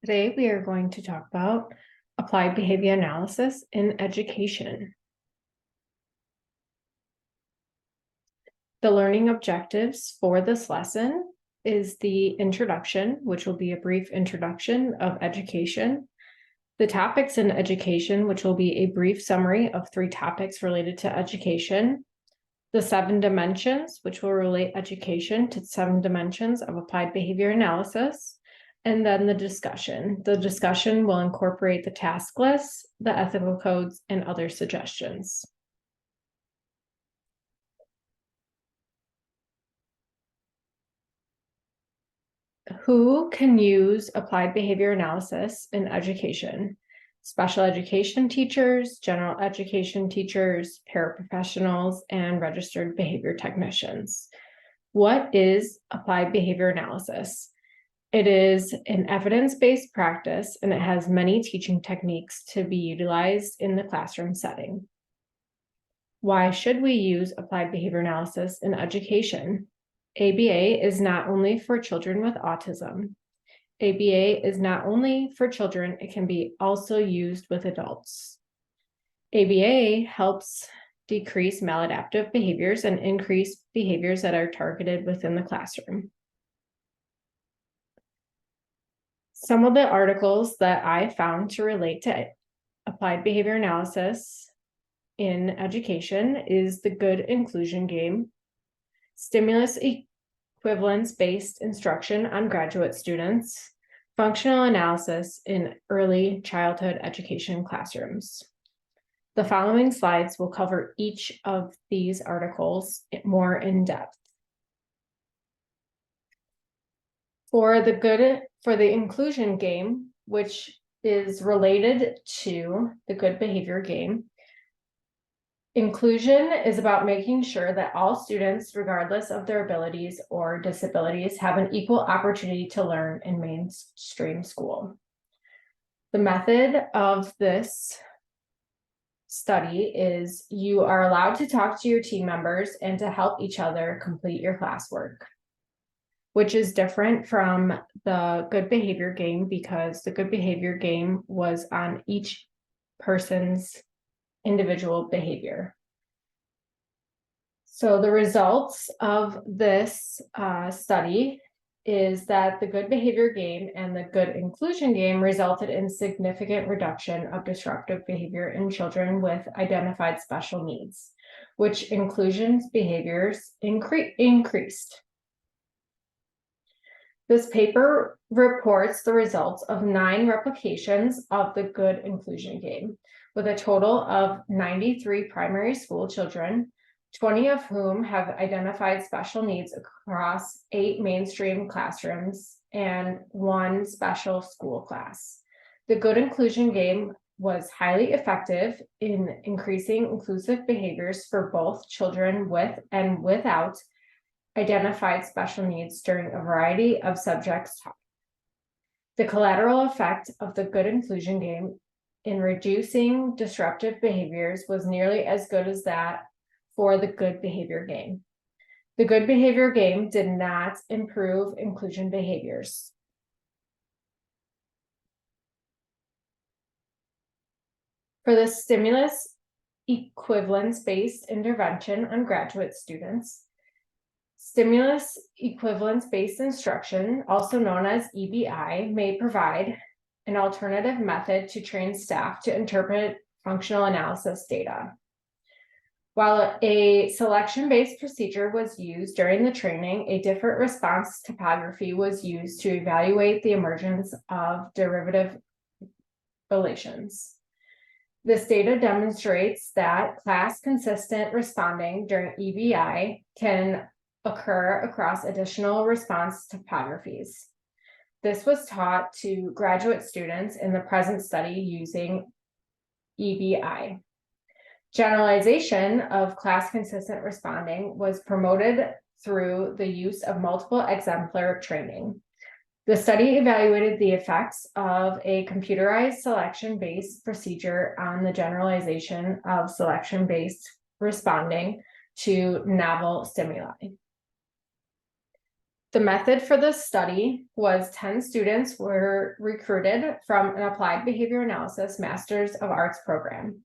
Today, we are going to talk about applied behavior analysis in education. The learning objectives for this lesson is the introduction, which will be a brief introduction of education. The topics in education, which will be a brief summary of 3 topics related to education. The 7 dimensions, which will relate education to 7 dimensions of applied behavior analysis. And then the discussion. The discussion will incorporate the task lists, the ethical codes, and other suggestions. Who can use applied behavior analysis in education? Special education teachers, general education teachers, paraprofessionals, and registered behavior technicians. What is applied behavior analysis? It is an evidence-based practice, and it has many teaching techniques to be utilized in the classroom setting. Why should we use applied behavior analysis in education? ABA is not only for children with autism. ABA is not only for children, it can be also used with adults. ABA helps decrease maladaptive behaviors and increase behaviors that are targeted within the classroom. Some of the articles that I found to relate to applied behavior analysis in education is the Good Inclusion Game, Stimulus Equivalence-Based Instruction on Graduate Students, Functional Analysis in Early Childhood Education Classrooms. The following slides will cover each of these articles more in depth. For the inclusion game, which is related to the good behavior game, inclusion is about making sure that all students, regardless of their abilities or disabilities, have an equal opportunity to learn in mainstream school. The method of this study is you are allowed to talk to your team members and to help each other complete your classwork, which is different from the good behavior game because the good behavior game was on each person's individual behavior. So the results of this study is that the good behavior game and the good inclusion game resulted in significant reduction of disruptive behavior in children with identified special needs, which inclusion behaviors increased. This paper reports the results of 9 replications of the good inclusion game, with a total of 93 primary school children, 20 of whom have identified special needs across 8 mainstream classrooms and 1 special school class. The good inclusion game was highly effective in increasing inclusive behaviors for both children with and without identified special needs during a variety of subjects taught. The collateral effect of the good inclusion game in reducing disruptive behaviors was nearly as good as that for the good behavior game. The good behavior game did not improve inclusion behaviors. For the stimulus equivalence-based intervention on graduate students, stimulus equivalence-based instruction, also known as EBI, may provide an alternative method to train staff to interpret functional analysis data. While a selection-based procedure was used during the training, a different response topography was used to evaluate the emergence of derivative relations. This data demonstrates that class-consistent responding during EBI can occur across additional response topographies. This was taught to graduate students in the present study using EBI. Generalization of class-consistent responding was promoted through the use of multiple exemplar training. The study evaluated the effects of a computerized selection-based procedure on the generalization of selection-based responding to novel stimuli. The method for this study was 10 students were recruited from an Applied Behavior Analysis Masters of Arts program.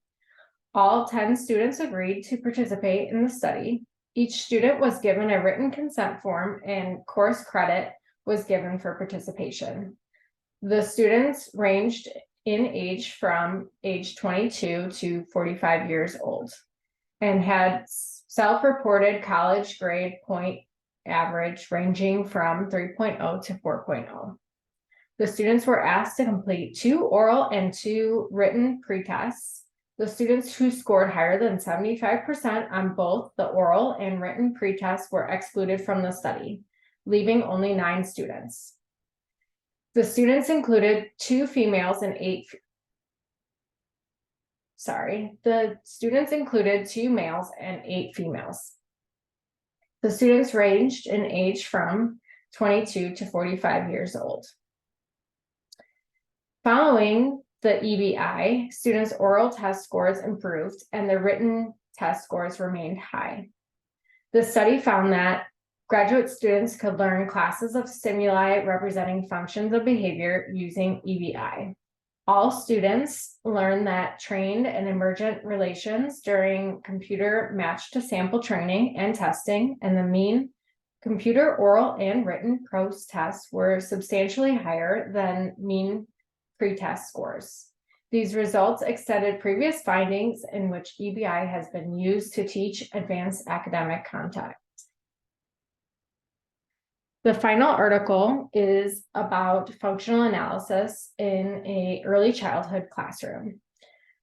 All 10 students agreed to participate in the study. Each student was given a written consent form and course credit was given for participation. The students ranged in age from age 22 to 45 years old and had self-reported college grade point average ranging from 3.0 to 4.0. The students were asked to complete 2 oral and 2 written pretests. The students who scored higher than 75% on both the oral and written pretests were excluded from the study, leaving only 9 students. The students included 2 females and 8 the students included 2 males and 8 females. The students ranged in age from 22 to 45 years old. Following the EBI, students' oral test scores improved and the written test scores remained high. The study found that graduate students could learn classes of stimuli representing functions of behavior using EBI. All students learned that trained and emergent relations during computer match to sample training and testing, and the mean computer oral and written prose tests were substantially higher than mean pretest scores. These results extended previous findings in which EBI has been used to teach advanced academic content. The final article is about functional analysis in an early childhood classroom.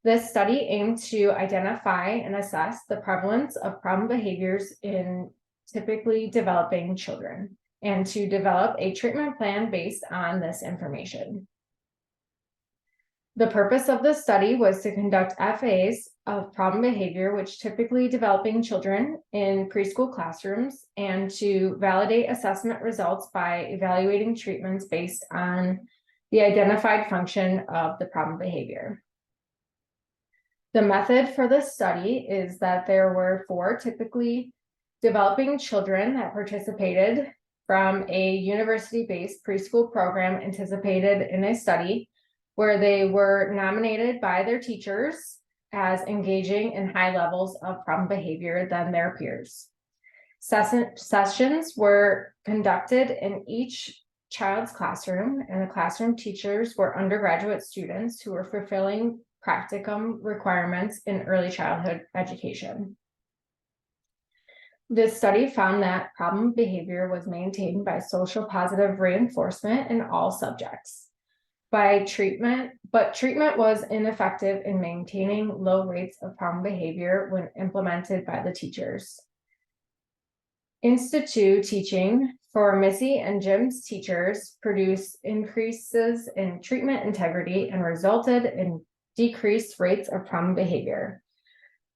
This study aimed to identify and assess the prevalence of problem behaviors in typically developing children and to develop a treatment plan based on this information. The purpose of the study was to conduct FAs of problem behavior, which typically developing children in preschool classrooms, and to validate assessment results by evaluating treatments based on the identified function of the problem behavior. The method for this study is that there were 4 typically developing children that participated from a university-based preschool program anticipated in a study where they were nominated by their teachers as engaging in high levels of problem behavior than their peers. Sessions were conducted in each child's classroom, and the classroom teachers were undergraduate students who were fulfilling practicum requirements in early childhood education. This study found that problem behavior was maintained by social positive reinforcement in all subjects. But treatment was ineffective in maintaining low rates of problem behavior when implemented by the teachers. Institute teaching for Missy and Jim's teachers produced increases in treatment integrity and resulted in decreased rates of problem behavior.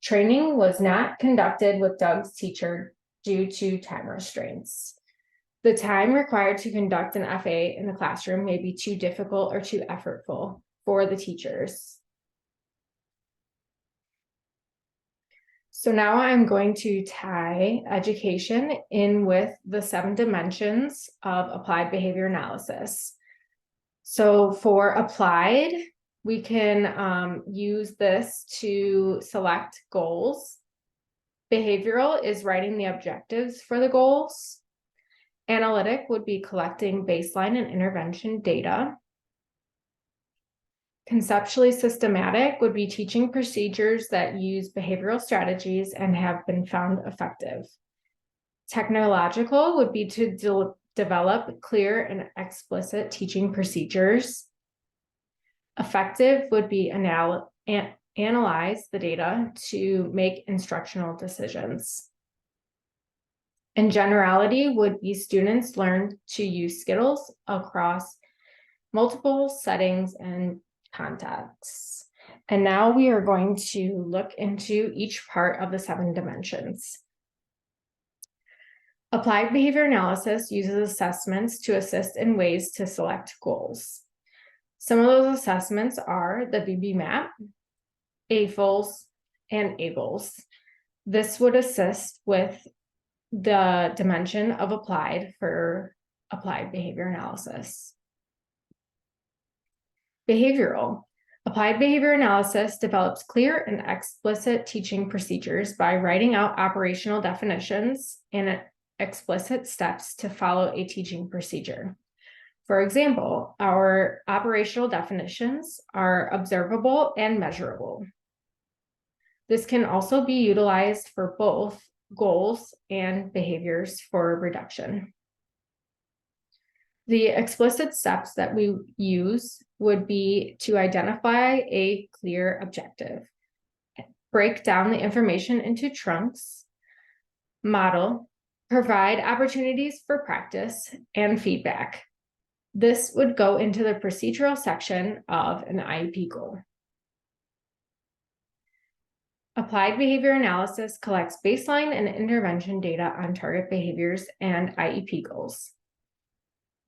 Training was not conducted with Doug's teacher due to time restraints. The time required to conduct an FA in the classroom may be too difficult or too effortful for the teachers. So now I'm going to tie education in with the 7 dimensions of applied behavior analysis. So for applied, we can use this to select goals. Behavioral is writing the objectives for the goals. Analytic would be collecting baseline and intervention data. Conceptually systematic would be teaching procedures that use behavioral strategies and have been found effective. Technological would be to develop clear and explicit teaching procedures. Effective would be analyze the data to make instructional decisions. And generality would be students learn to use skills across multiple settings and contexts. And now we are going to look into each part of the 7 dimensions. Applied behavior analysis uses assessments to assist in ways to select goals. Some of those assessments are the BB-MAP, AFLS, and ABLS. This would assist with the dimension of applied for applied behavior analysis. Behavioral. Applied behavior analysis develops clear and explicit teaching procedures by writing out operational definitions and explicit steps to follow a teaching procedure. For example, our operational definitions are observable and measurable. This can also be utilized for both goals and behaviors for reduction. The explicit steps that we use would be to identify a clear objective, break down the information into chunks, model, provide opportunities for practice and feedback. This would go into the procedural section of an IEP goal. Applied behavior analysis collects baseline and intervention data on target behaviors and IEP goals.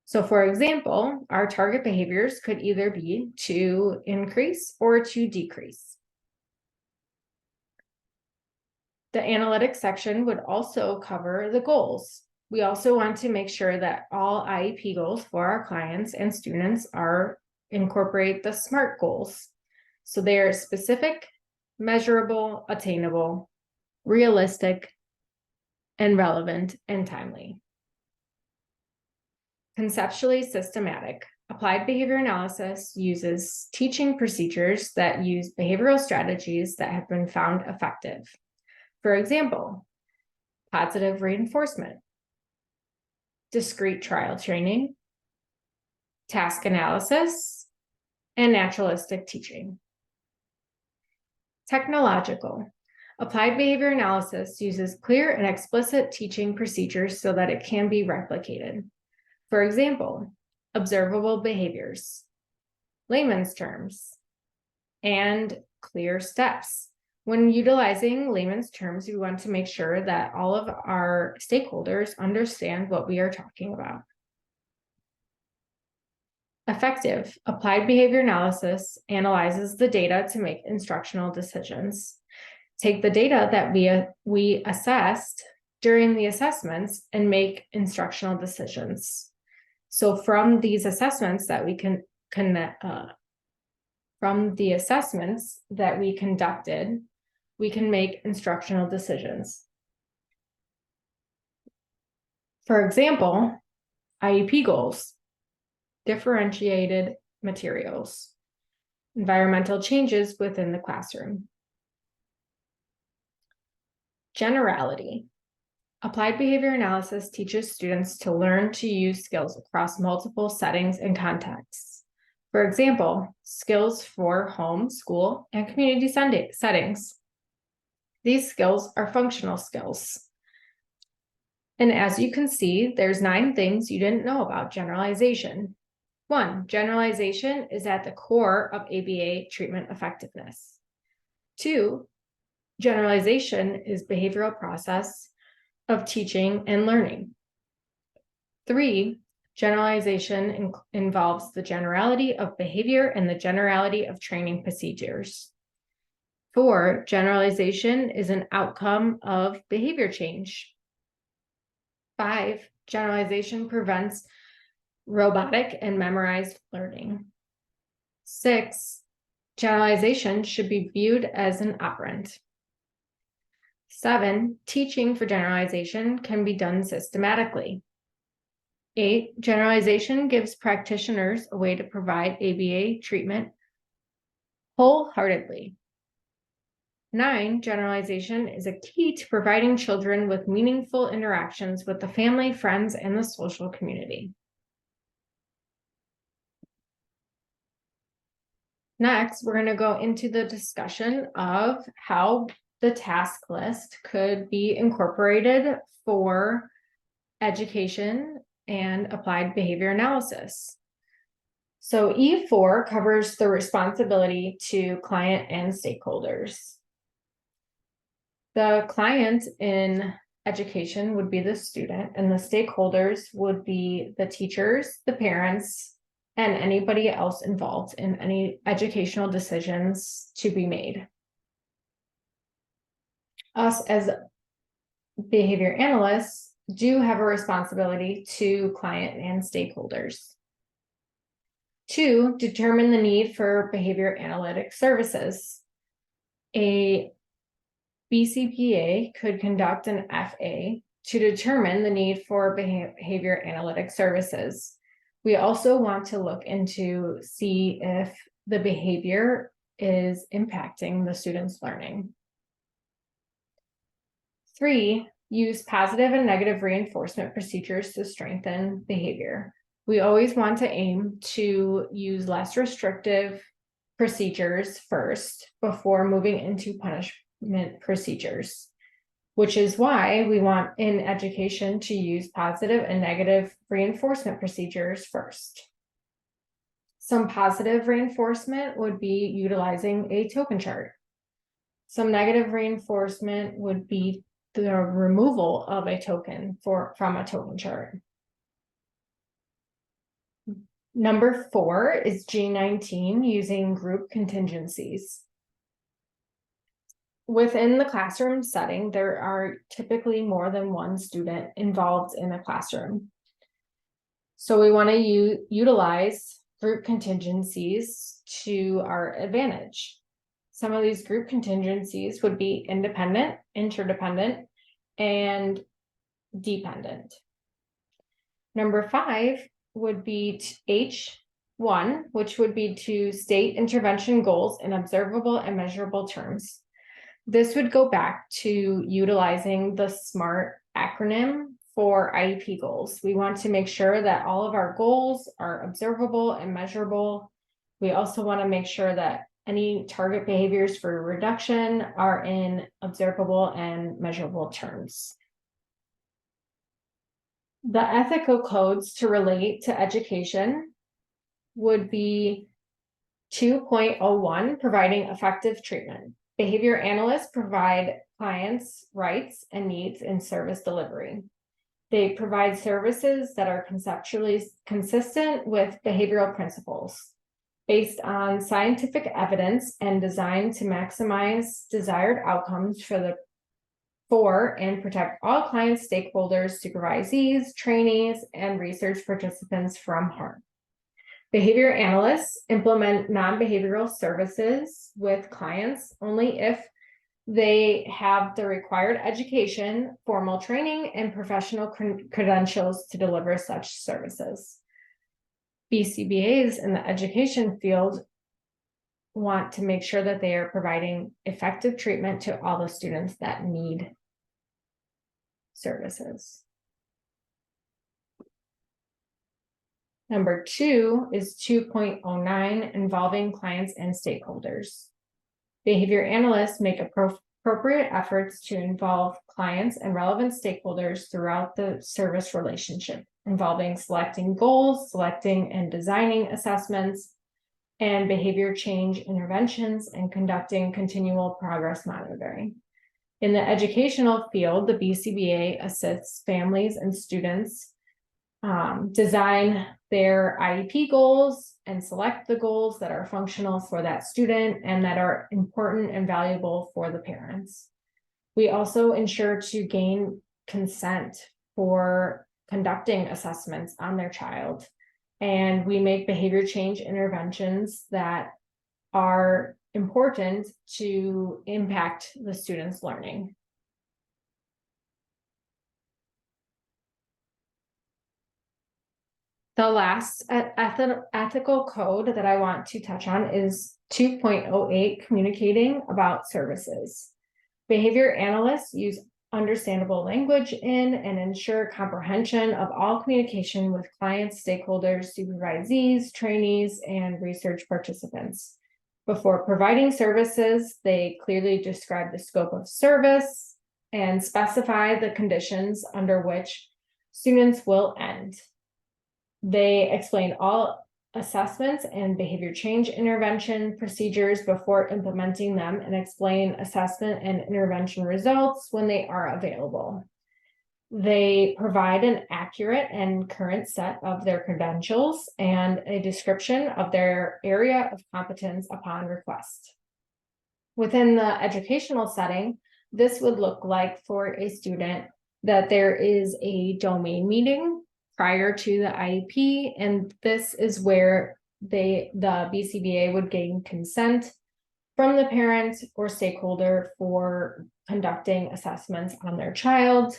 So for example, our target behaviors could either be to increase or to decrease. The analytics section would also cover the goals. We also want to make sure that all IEP goals for our clients and students incorporate the SMART goals. So they are specific, measurable, attainable, realistic, and relevant and timely. Conceptually systematic. Applied behavior analysis uses teaching procedures that use behavioral strategies that have been found effective. For example, positive reinforcement, discrete trial training, task analysis, and naturalistic teaching. Technological. Applied behavior analysis uses clear and explicit teaching procedures so that it can be replicated. For example, observable behaviors, layman's terms, and clear steps. When utilizing layman's terms, we want to make sure that all of our stakeholders understand what we are talking about. Effective. Applied behavior analysis analyzes the data to make instructional decisions. Take the data that we assessed during the assessments and make instructional decisions. So from these assessments that we conducted, we can make instructional decisions. For example, IEP goals, differentiated materials, environmental changes within the classroom. Generality. Applied behavior analysis teaches students to learn to use skills across multiple settings and contexts. For example, skills for home, school, and community settings. These skills are functional skills. And as you can see, there's 9 things you didn't know about generalization. 1, generalization is at the core of ABA treatment effectiveness. 2, generalization is behavioral process of teaching and learning. 3, generalization involves the generality of behavior and the generality of training procedures. 4, generalization is an outcome of behavior change. 5, generalization prevents robotic and memorized learning. 6, generalization should be viewed as an operant. 7, teaching for generalization can be done systematically. 8, generalization gives practitioners a way to provide ABA treatment wholeheartedly. 9, generalization is a key to providing children with meaningful interactions with the family, friends, and the social community. Next, we're going to go into the discussion of how the task list could be incorporated for education and applied behavior analysis. So E4 covers the responsibility to client and stakeholders. The client in education would be the student, and the stakeholders would be the teachers, the parents, and anybody else involved in any educational decisions to be made. Us as behavior analysts do have a responsibility to client and stakeholders. 2, determine the need for behavior analytic services. A BCBA could conduct an FA to determine the need for behavior analytic services. We also want to look into see if the behavior is impacting the student's learning. 3, use positive and negative reinforcement procedures to strengthen behavior. We always want to aim to use less restrictive procedures first before moving into punishment procedures, which is why we want in education to use positive and negative reinforcement procedures first. Some positive reinforcement would be utilizing a token chart. Some negative reinforcement would be the removal of a token from a token chart. Number 4 is G19, using group contingencies. Within the classroom setting, there are typically more than one student involved in a classroom. So we want to utilize group contingencies to our advantage. Some of these group contingencies would be independent, interdependent, and dependent. Number 5 would be H1, which would be to state intervention goals in observable and measurable terms. This would go back to utilizing the SMART acronym for IEP goals. We want to make sure that all of our goals are observable and measurable. We also want to make sure that any target behaviors for reduction are in observable and measurable terms. The ethical codes to relate to education would be 2.01, providing effective treatment. Behavior analysts provide clients' rights and needs in service delivery. They provide services that are conceptually consistent with behavioral principles, based on scientific evidence and designed to maximize desired outcomes for and protect all client stakeholders, supervisees, trainees, and research participants from harm. Behavior analysts implement non-behavioral services with clients only if they have the required education, formal training, and professional credentials to deliver such services. BCBAs in the education field want to make sure that they are providing effective treatment to all the students that need services. Number 2 is 2.09, involving clients and stakeholders. Behavior analysts make appropriate efforts to involve clients and relevant stakeholders throughout the service relationship, involving selecting goals, selecting and designing assessments, and behavior change interventions, and conducting continual progress monitoring. In the educational field, the BCBA assists families and students design their IEP goals and select the goals that are functional for that student and that are important and valuable for the parents. We also ensure to gain consent for conducting assessments on their child, and we make behavior change interventions that are important to impact the student's learning. The last ethical code that I want to touch on is 2.08, communicating about services. Behavior analysts use understandable language in and ensure comprehension of all communication with clients, stakeholders, supervisees, trainees, and research participants. Before providing services, they clearly describe the scope of service and specify the conditions under which students will end. They explain all assessments and behavior change intervention procedures before implementing them, and explain assessment and intervention results when they are available. They provide an accurate and current set of their credentials and a description of their area of competence upon request. Within the educational setting, this would look like for a student that there is a domain meeting prior to the IEP, and this is where the BCBA would gain consent from the parent or stakeholder for conducting assessments on their child.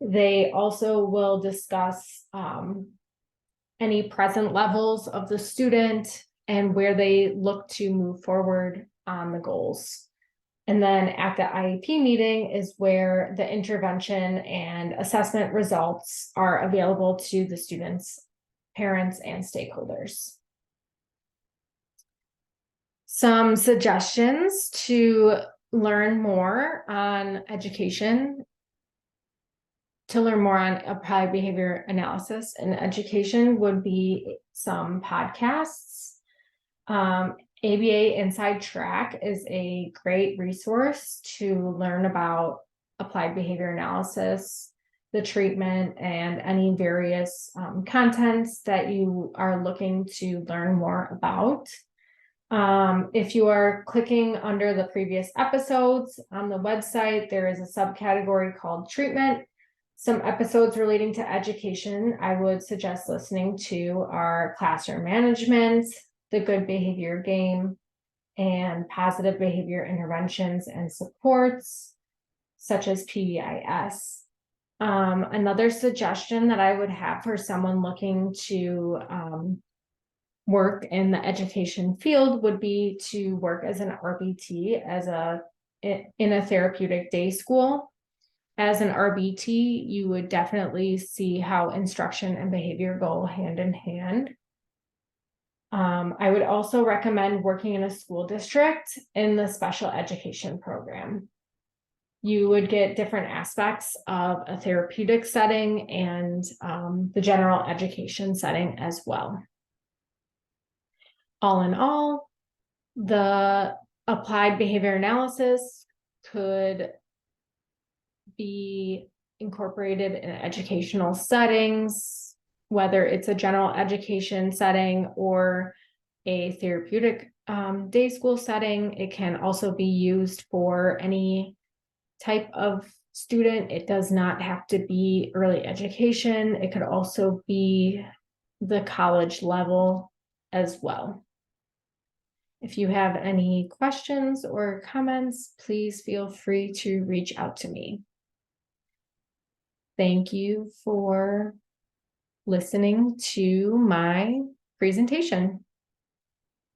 They also will discuss any present levels of the student and where they look to move forward on the goals. And then at the IEP meeting is where the intervention and assessment results are available to the students, parents, and stakeholders. Some suggestions to learn more on education. To learn more on applied behavior analysis and education would be some podcasts. ABA Inside Track is a great resource to learn about applied behavior analysis, the treatment, and any various contents that you are looking to learn more about. If you are clicking under the previous episodes on the website, there is a subcategory called treatment. Some episodes relating to education, I would suggest listening to our classroom management, the good behavior game, and positive behavior interventions and supports, such as PBIS. Another suggestion that I would have for someone looking to work in the education field would be to work as an RBT in a therapeutic day school. As an RBT, you would definitely see how instruction and behavior go hand in hand. I would also recommend working in a school district in the special education program. You would get different aspects of a therapeutic setting and the general education setting as well. All in all, the applied behavior analysis could be incorporated in educational settings, whether it's a general education setting or a therapeutic day school setting. It can also be used for any type of student. It does not have to be early education. It could also be the college level as well. If you have any questions or comments, please feel free to reach out to me. Thank you for listening to my presentation.